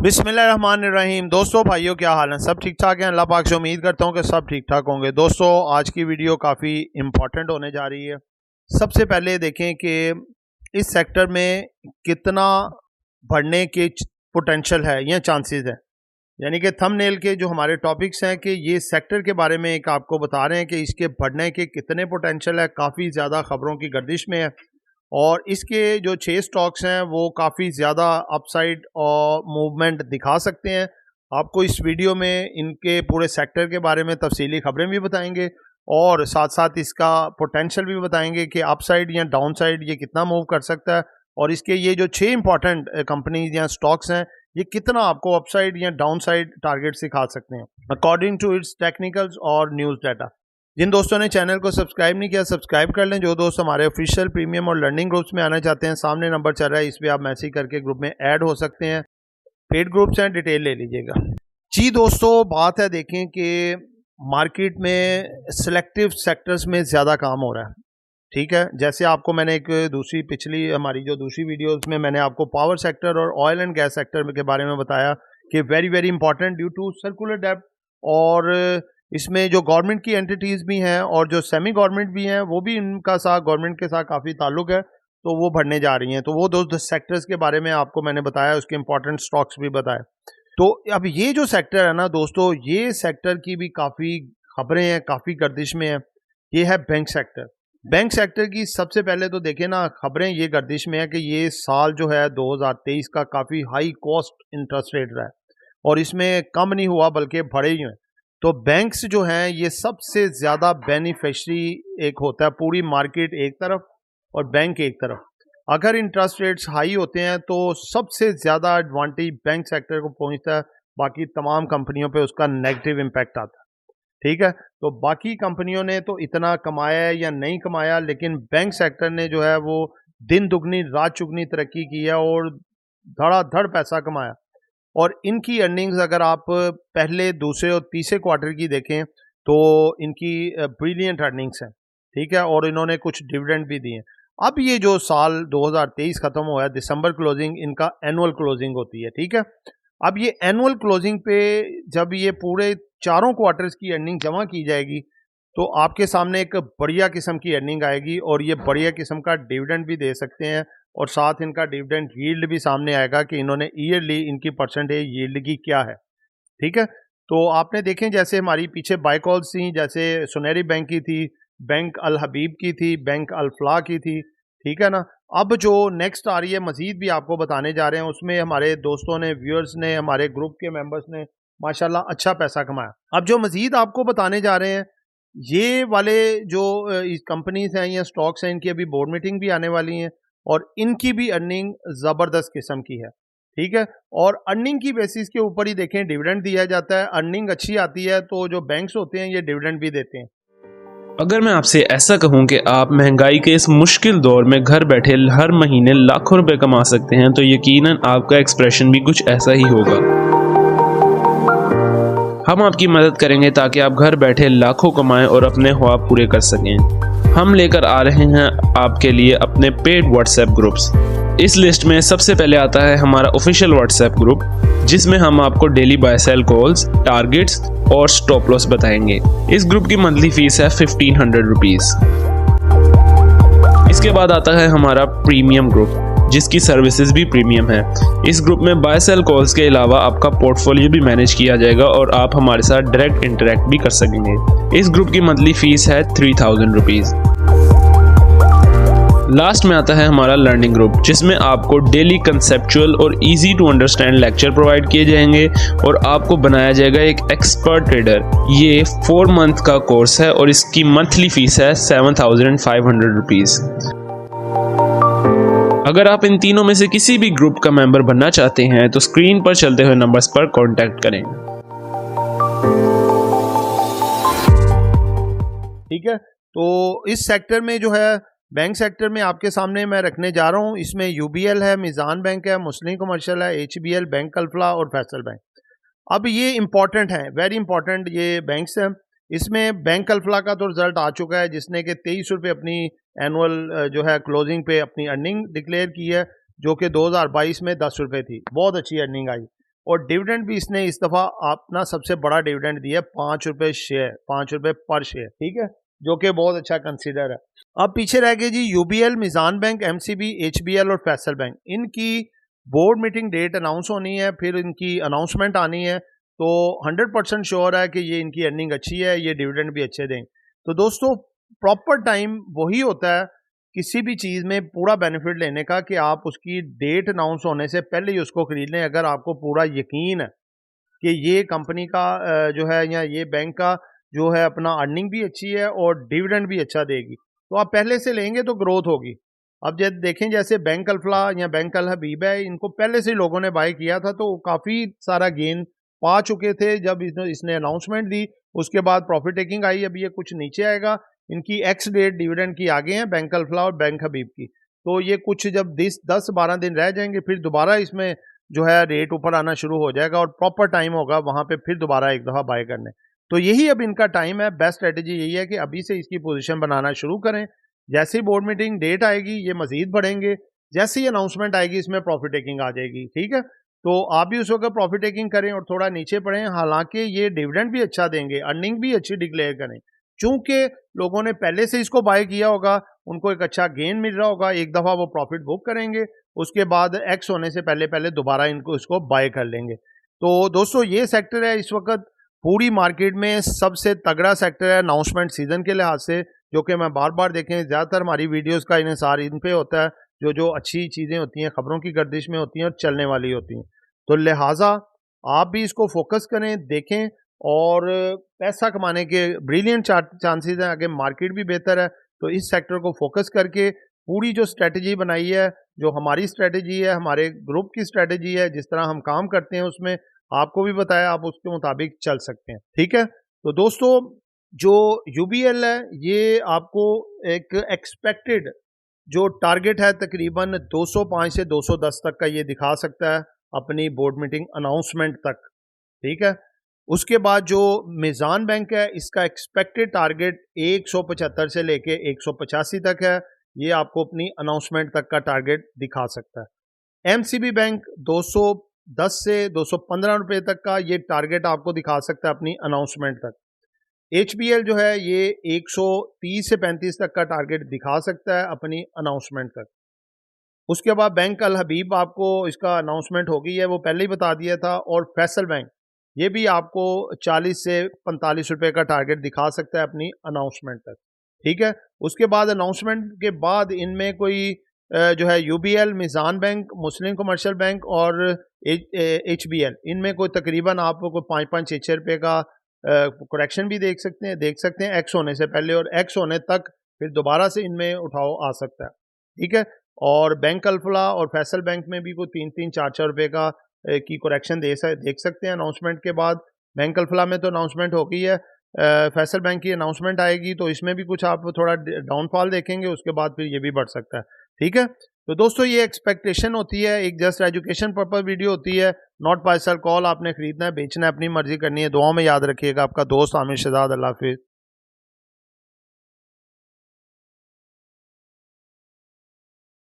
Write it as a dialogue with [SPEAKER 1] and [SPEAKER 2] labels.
[SPEAKER 1] बिस्मिल्लाहिर्रहमानिर्रहीम। दोस्तों भाइयों, क्या हाल है? सब ठीक ठाक हैं? अल्लाह पाक से उम्मीद करता हूँ कि सब ठीक ठाक होंगे। दोस्तों, आज की वीडियो काफ़ी इम्पॉर्टेंट होने जा रही है। सबसे पहले देखें कि इस सेक्टर में कितना बढ़ने के पोटेंशियल है या चांसेस है। यानी कि थंबनेल के जो हमारे टॉपिक्स हैं कि ये सेक्टर के बारे में एक आपको बता रहे हैं कि इसके बढ़ने के कितने पोटेंशियल है। काफ़ी ज़्यादा ख़बरों की गर्दिश में है और इसके जो 6 स्टॉक्स हैं वो काफ़ी ज़्यादा अपसाइड और मूवमेंट दिखा सकते हैं। आपको इस वीडियो में इनके पूरे सेक्टर के बारे में तफसीली खबरें भी बताएंगे और साथ साथ इसका पोटेंशियल भी बताएंगे कि अपसाइड या डाउनसाइड ये कितना मूव कर सकता है और इसके ये जो 6 इंपॉर्टेंट कंपनीज या स्टॉक्स हैं ये कितना आपको अपसाइड या डाउनसाइड टारगेट सिखा सकते हैं अकॉर्डिंग टू इट्स टेक्निकल्स और न्यूज़ डाटा। जिन दोस्तों ने चैनल को सब्सक्राइब नहीं किया, सब्सक्राइब कर लें। जो दोस्त हमारे ऑफिशियल प्रीमियम और लर्निंग ग्रुप्स में आना चाहते हैं, सामने नंबर चल रहा है, इस पर आप मैसेज करके ग्रुप में ऐड हो सकते हैं। पेड ग्रुप्स हैं, डिटेल ले लीजिएगा। जी दोस्तों, बात है देखें कि मार्केट में सिलेक्टिव सेक्टर्स में ज़्यादा काम हो रहा है। ठीक है, जैसे आपको मैंने एक पिछली हमारी जो दूसरी वीडियोस में मैंने आपको पावर सेक्टर और ऑयल एंड गैस सेक्टर के बारे में बताया कि very very important due to circular depth, और इसमें जो गवर्नमेंट की एंटिटीज़ भी हैं और जो सेमी गवर्नमेंट भी हैं वो भी इनका साथ गवर्नमेंट के साथ काफ़ी ताल्लुक है, तो वो बढ़ने जा रही हैं। तो वो दो सेक्टर्स के बारे में आपको मैंने बताया, उसके इंपॉर्टेंट स्टॉक्स भी बताए। तो अब ये जो सेक्टर है ना दोस्तों, ये सेक्टर की भी काफ़ी खबरें हैं, काफ़ी गर्दिश में है। ये है बैंक सेक्टर। बैंक सेक्टर की सबसे पहले तो देखें ना, खबरें ये गर्दिश में है कि ये साल जो है 2023 का काफ़ी हाई कॉस्ट इंटरेस्ट रेट रहा है और इसमें कम नहीं हुआ बल्कि बढ़े ही हैं। तो बैंक्स जो हैं ये सबसे ज़्यादा बेनिफिशरी एक होता है, पूरी मार्केट एक तरफ और बैंक एक तरफ। अगर इंटरेस्ट रेट्स हाई होते हैं तो सबसे ज़्यादा एडवांटेज बैंक सेक्टर को पहुंचता है, बाकी तमाम कंपनियों पे उसका नेगेटिव इम्पैक्ट आता है। ठीक है, तो बाकी कंपनियों ने तो इतना कमाया है या नहीं कमाया, लेकिन बैंक सेक्टर ने जो है वो दिन दुगनी रात चुगनी तरक्की की है और धड़ाधड़ पैसा कमाया। और इनकी अर्निंग्स अगर आप पहले, दूसरे और तीसरे क्वार्टर की देखें तो इनकी ब्रिलियंट अर्निंग्स हैं। ठीक है, और इन्होंने कुछ डिविडेंड भी दिए। अब ये जो साल 2023 ख़त्म हुआ है, दिसंबर क्लोजिंग इनका एनुअल क्लोजिंग होती है। ठीक है, अब ये एनुअल क्लोजिंग पे जब ये पूरे चारों क्वार्टर्स की अर्निंग जमा की जाएगी तो आपके सामने एक बढ़िया किस्म की अर्निंग आएगी और ये बढ़िया किस्म का डिविडेंड भी दे सकते हैं और साथ इनका डिविडेंड यील्ड भी सामने आएगा कि इन्होंने ईयरली इनकी परसेंटेज यील्ड की क्या है। ठीक है, तो आपने देखें जैसे हमारी पीछे बाय कॉल्स थी, जैसे सुनहरी बैंक की थी, बैंक अल हबीब की थी, बैंक अल फलाह की थी। ठीक है ना, अब जो नेक्स्ट आ रही है मजीद भी आपको बताने जा रहे हैं, उसमें हमारे दोस्तों ने, व्यूअर्स ने, हमारे ग्रुप के मेंबर्स ने माशाल्लाह अच्छा पैसा कमाया। अब जो मजीद आपको बताने जा रहे हैं, ये वाले जो कंपनीज हैं या स्टॉक्स हैं, इनकी अभी बोर्ड मीटिंग भी आने वाली हैं और इनकी भी अर्निंग ज़बरदस्त किस्म की है। ठीक है, और अर्निंग की बेसिस के ऊपर ही देखें डिविडेंड दिया जाता है। अर्निंग अच्छी आती है तो जो बैंक्स होते हैं ये डिविडेंड भी देते हैं।
[SPEAKER 2] अगर मैं आपसे ऐसा कहूं कि आप महंगाई के इस मुश्किल दौर में घर बैठे हर महीने लाखों रुपए कमा सकते हैं, तो यकीनन आपका एक्सप्रेशन भी कुछ ऐसा ही होगा। हम आपकी मदद करेंगे ताकि आप घर बैठे लाखों कमाएं और अपने ख्वाब पूरे कर सकें। हम लेकर आ रहे हैं आपके लिए अपने पेड व्हाट्सएप ग्रुप्स। इस लिस्ट में सबसे पहले आता है हमारा ऑफिशियल व्हाट्सएप ग्रुप, जिसमें हम आपको daily buy sell calls, targets और स्टॉप लॉस बताएंगे। इस ग्रुप की मंथली फीस है 1500 रुपीज़। इसके बाद आता है हमारा प्रीमियम ग्रुप, जिसकी सर्विसेज भी प्रीमियम है। इस ग्रुप में बाय सेल कॉल्स के अलावा आपका पोर्टफोलियो भी मैनेज किया जाएगा और आप हमारे साथ डायरेक्ट इंटरेक्ट भी कर सकेंगे। इस ग्रुप की मंथली फीस है 3000 रुपीज़। लास्ट में आता है हमारा लर्निंग ग्रुप, जिसमें आपको डेली कंसेप्चुअल और easy to understand lecture provide किए जाएंगे और आपको बनाया जाएगा एक एक्सपर्ट ट्रेडर। ये 4 मंथ का कोर्स है और इसकी मंथली फीस है 7500 रुपीज़। अगर आप इन तीनों में से किसी भी ग्रुप का मेंबर बनना चाहते हैं तो स्क्रीन पर चलते हुए नंबर्स पर कांटेक्ट करें।
[SPEAKER 1] ठीक है, तो इस सेक्टर में जो है बैंक सेक्टर में आपके सामने मैं रखने जा रहा हूँ, इसमें यूबीएल है, मिज़ान बैंक है, मुस्लिम कमर्शियल है, एचबीएल, बैंक अल फलाह और फैसल बैंक। अब ये इंपॉर्टेंट है, वेरी इंपॉर्टेंट ये बैंक्स हैं। इसमें बैंक अल फलाह का तो रिजल्ट आ चुका है, जिसने कि 23 रुपये अपनी एनुअल जो है क्लोजिंग पे अपनी अर्निंग डिक्लेयर की है, जो कि 2022 में 10 रुपये थी। बहुत अच्छी अर्निंग आई। और डिविडेंड भी इसने इस दफ़ा अपना सबसे बड़ा डिविडेंड दिया 5 रुपये शेयर, 5 रुपये पर शेयर, ठीक है, जो कि बहुत अच्छा कंसीडर है। अब पीछे रह गए जी यूबीएल, मिजान बैंक, एमसीबी, एचबीएल और फैसल बैंक। इनकी बोर्ड मीटिंग डेट अनाउंस होनी है, फिर इनकी अनाउंसमेंट आनी है, तो 100% श्योर है कि ये इनकी अर्निंग अच्छी है, ये डिविडेंड भी अच्छे देंगे। तो दोस्तों प्रॉपर टाइम वही होता है किसी भी चीज़ में पूरा बेनिफिट लेने का कि आप उसकी डेट अनाउंस होने से पहले ही उसको खरीद लें। अगर आपको पूरा यकीन है कि ये कंपनी का जो है या ये बैंक का जो है अपना अर्निंग भी अच्छी है और डिविडेंड भी अच्छा देगी, तो आप पहले से लेंगे तो ग्रोथ होगी। अब जब देखें जैसे बैंक अल्फला या बैंक अल हबीब है, इनको पहले से लोगों ने बाय किया था तो काफ़ी सारा गेन पा चुके थे। जब इसने अनाउंसमेंट दी उसके बाद प्रॉफिट टेकिंग आई, अब ये कुछ नीचे आएगा। इनकी एक्स डेट डिविडेंड की आगे हैं बैंक अल्फला और बैंक हबीब की, तो ये कुछ जब 10-12 दिन रह जाएंगे फिर दोबारा इसमें जो है रेट ऊपर आना शुरू हो जाएगा और प्रॉपर टाइम होगा वहाँ पे फिर दोबारा एक दफ़ा बाय करने। तो यही अब इनका टाइम है। बेस्ट स्ट्रेटेजी यही है कि अभी से इसकी पोजीशन बनाना शुरू करें। जैसे ही बोर्ड मीटिंग डेट आएगी ये मजीद बढ़ेंगे, जैसे ही अनाउंसमेंट आएगी इसमें प्रॉफिट टेकिंग आ जाएगी, ठीक है। तो आप भी उस वक्त प्रॉफिट टेकिंग करें और थोड़ा नीचे पड़ें। हालांकि ये डिविडेंड भी अच्छा देंगे, अर्निंग भी अच्छी डिक्लेयर करें, चूंकि लोगों ने पहले से इसको बाय किया होगा, उनको एक अच्छा गेन मिल रहा होगा, एक दफ़ा वो प्रॉफिट बुक करेंगे, उसके बाद एक्स होने से पहले पहले दोबारा इनको इसको बाय कर लेंगे। तो दोस्तों ये सेक्टर है इस वक्त पूरी मार्केट में सबसे तगड़ा सेक्टर है अनाउंसमेंट सीजन के लिहाज से, जो कि मैं बार बार देखें ज़्यादातर हमारी वीडियोस का इन्हिसार इन पे होता है, जो अच्छी चीज़ें होती हैं खबरों की गर्दिश में होती हैं और चलने वाली होती हैं। तो लिहाजा आप भी इसको फोकस करें, देखें और पैसा कमाने के ब्रिलियंट चांसेस हैं। आगे मार्केट भी बेहतर है, तो इस सेक्टर को फोकस करके पूरी जो स्ट्रेटजी बनाई है, जो हमारी स्ट्रेटजी है, हमारे ग्रुप की स्ट्रेटजी है, जिस तरह हम काम करते हैं उसमें आपको भी बताया, आप उसके मुताबिक चल सकते हैं, ठीक है। तो दोस्तों जो यूबीएल है ये आपको एक एक्सपेक्टेड जो टारगेट है तकरीबन 205 से 210 तक का ये दिखा सकता है अपनी बोर्ड मीटिंग अनाउंसमेंट तक, ठीक है। उसके बाद जो मिजान बैंक है इसका एक्सपेक्टेड टारगेट 175 से लेके 185 तक है, ये आपको अपनी अनाउंसमेंट तक का टारगेट दिखा सकता है। एमसीबी बैंक 210 से 215 रुपये तक का ये टारगेट आपको दिखा सकता है अपनी अनाउंसमेंट तक। एचबीएल जो है ये 130 से 35 तक का टारगेट दिखा सकता है अपनी अनाउंसमेंट तक। उसके बाद बैंक अल हबीब आपको इसका अनाउंसमेंट हो गई है, वो पहले ही बता दिया था। और फैसल बैंक ये भी आपको 40 से 45 रुपये का टारगेट दिखा सकता है अपनी अनाउंसमेंट तक, ठीक है। उसके बाद अनाउंसमेंट के बाद इनमें कोई जो है यूबीएल, मिजान बैंक, मुस्लिम कमर्शियल बैंक और एचबीएल, इनमें कोई तकरीबन आपको कोई 5-5, 6-6 रुपये का करेक्शन भी देख सकते हैं एक्स होने से पहले, और एक्स होने तक फिर दोबारा से इनमें उठाव आ सकता है, ठीक है। और बैंक अल्फला और फैसल बैंक में भी कोई 3-3, 4-4 रुपये का की करेक्शन देख सकते हैं अनाउंसमेंट के बाद। बैंक अल्फला में तो अनाउंसमेंट हो गई है, फैसल बैंक की अनाउंसमेंट आएगी तो इसमें भी कुछ आप थोड़ा डाउनफॉल देखेंगे, उसके बाद फिर ये भी बढ़ सकता है, ठीक है। तो दोस्तों ये एक्सपेक्टेशन होती है, एक जस्ट एजुकेशन पर्पस वीडियो होती है, नॉट बाय सेल कॉल। आपने खरीदना है, बेचना है, अपनी मर्जी करनी है। दुआओं में याद रखिएगा। आपका दोस्त आमिर शहजाद। अल्लाह हाफिज़।